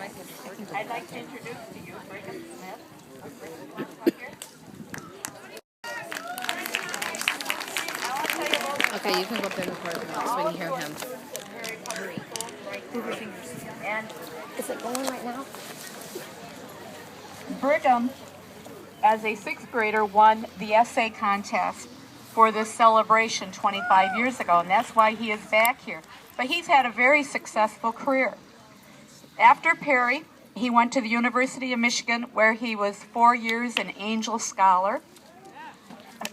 I'd like to introduce to you Brig Smith. Brig, you want to come here? Okay, you can go up there and record it so we can hear him. And Is it going right now? Brigham, as a sixth grader, won the essay contest for this celebration 25 years ago, and that's why he is back here. But he's had a very successful career. After Perry, he went to the University of Michigan, where he was 4 years an Angel Scholar.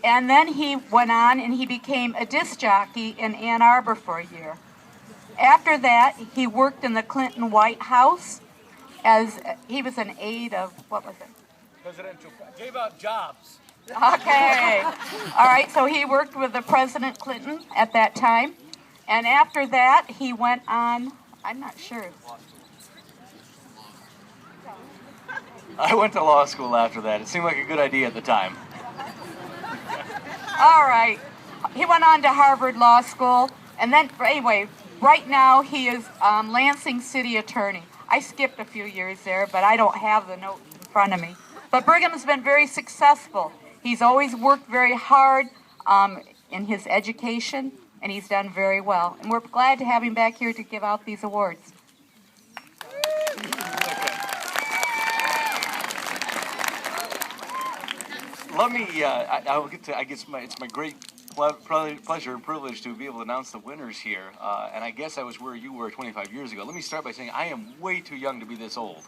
And then he went on and he became a disc jockey in Ann Arbor for a year. After that, he worked in the Clinton White House as he was an aide of, what was it? Presidential. Gave out jobs. Okay. All right, so he worked with the President Clinton at that time. And after that, he went on, I'm not sure. I went to law school after that. It seemed like a good idea at the time. All right. He went on to Harvard Law School. And then, anyway, right now he is Lansing City Attorney. I skipped a few years there, but I don't have the note in front of me. But Brigham has been very successful. He's always worked very hard in his education, and he's done very well. And we're glad to have him back here to give out these awards. Let me, it's my great pleasure and privilege to be able to announce the winners here. And I guess I was where you were 25 years ago. Let me start by saying I am way too young to be this old.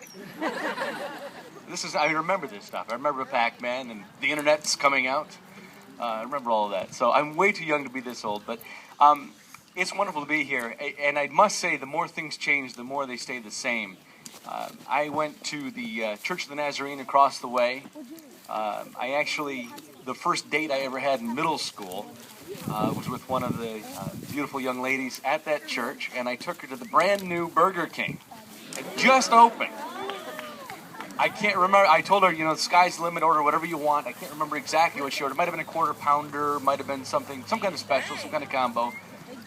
I remember this stuff. I remember Pac-Man and the internet's coming out. I remember all of that. So I'm way too young to be this old, but it's wonderful to be here. And I must say, the more things change, the more they stay the same. I went to the Church of the Nazarene across the way. The first date I ever had in middle school was with one of the beautiful young ladies at that church, and I took her to the brand new Burger King. It just opened. I can't remember. I told her, the sky's the limit, order whatever you want. I can't remember exactly what she ordered. It might have been a quarter pounder, might have been some kind of special, some kind of combo.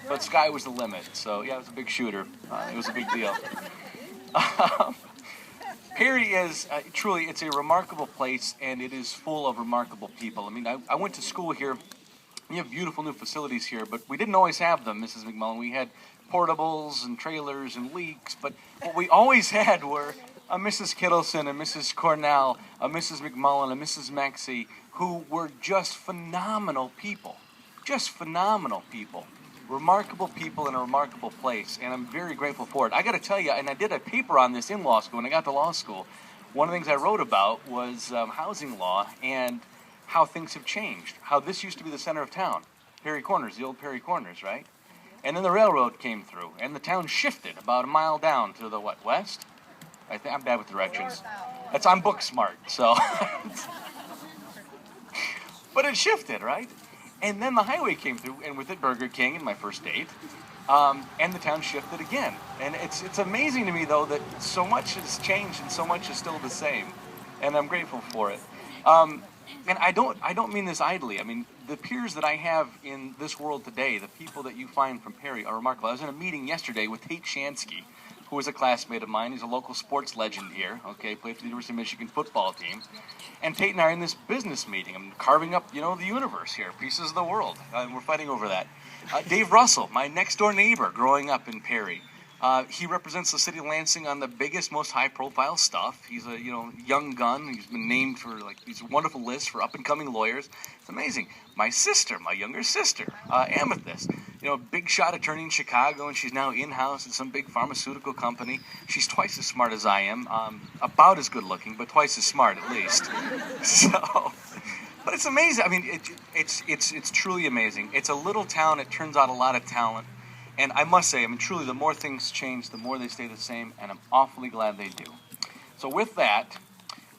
But sky was the limit. So, yeah, it was a big shooter. It was a big deal. Perry is truly, it's a remarkable place, and it is full of remarkable people. I mean, I went to school here. We have beautiful new facilities here, but we didn't always have them, Mrs. McMullen. We had portables and trailers and leaks, but what we always had were a Mrs. Kittleson, a Mrs. Cornell, a Mrs. McMullen, a Mrs. Maxey, who were just phenomenal people. Just phenomenal people. Remarkable people in a remarkable place, and I'm very grateful for it. I got to tell you, and I did a paper on this in law school. When I got to law school, one of the things I wrote about was housing law and how things have changed. How this used to be the center of town, Perry Corners, the old Perry Corners, right? And then the railroad came through, and the town shifted about a mile down to the west? I'm bad with directions. I'm book smart, so. But it shifted, right? And then the highway came through, and with it Burger King in my first date, and the town shifted again. And it's amazing to me, though, that so much has changed and so much is still the same, and I'm grateful for it. And I don't mean this idly. I mean, the peers that I have in this world today, the people that you find from Perry, are remarkable. I was in a meeting yesterday with Tate Shansky, who is a classmate of mine. He's a local sports legend here, okay, played for the University of Michigan football team. And Tate and I are in this business meeting. I'm carving up, the universe here, pieces of the world. We're fighting over that. Dave Russell, my next-door neighbor growing up in Perry. He represents the city of Lansing on the biggest, most high-profile stuff. He's a, young gun. He's been named for, these wonderful lists for up-and-coming lawyers. It's amazing. My sister, my younger sister, Amethyst, big shot attorney in Chicago, and she's now in-house at some big pharmaceutical company. She's twice as smart as I am, about as good-looking, but twice as smart at least. But it's amazing. I mean, it's truly amazing. It's a little town. It turns out a lot of talent. And I must say, truly, the more things change, the more they stay the same, and I'm awfully glad they do. So with that,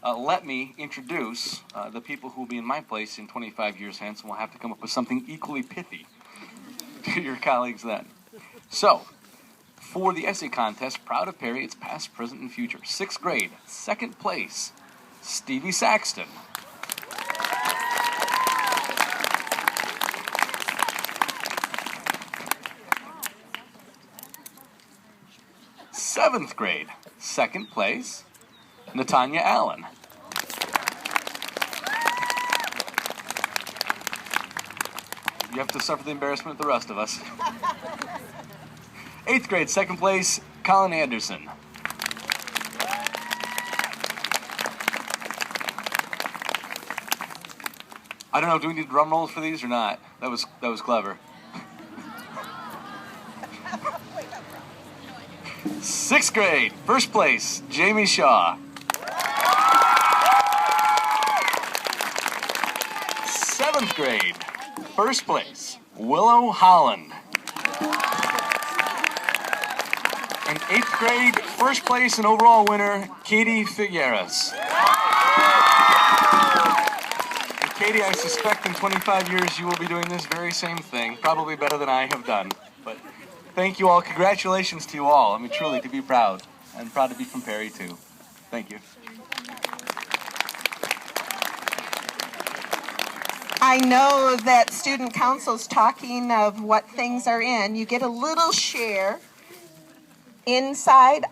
let me introduce the people who will be in my place in 25 years hence, and we'll have to come up with something equally pithy to your colleagues then. So, for the essay contest, proud of Perry, it's past, present, and future. 6th grade, 2nd place, Stevie Saxton. 7th grade, second place, Natanya Allen. You have to suffer the embarrassment of the rest of us. 8th grade, second place, Colin Anderson. I don't know, do we need drum rolls for these or not? That was clever. 6th grade, first place, Jamie Shaw. 7th grade, first place, Willow Holland. And 8th grade, first place and overall winner, Katie Figueras. And Katie, I suspect in 25 years you will be doing this very same thing, probably better than I have done. But thank you all. Congratulations to you all. I mean, truly, to be proud. I'm proud to be from Perry, too. Thank you. I know that student council's talking of what things are in. You get a little share inside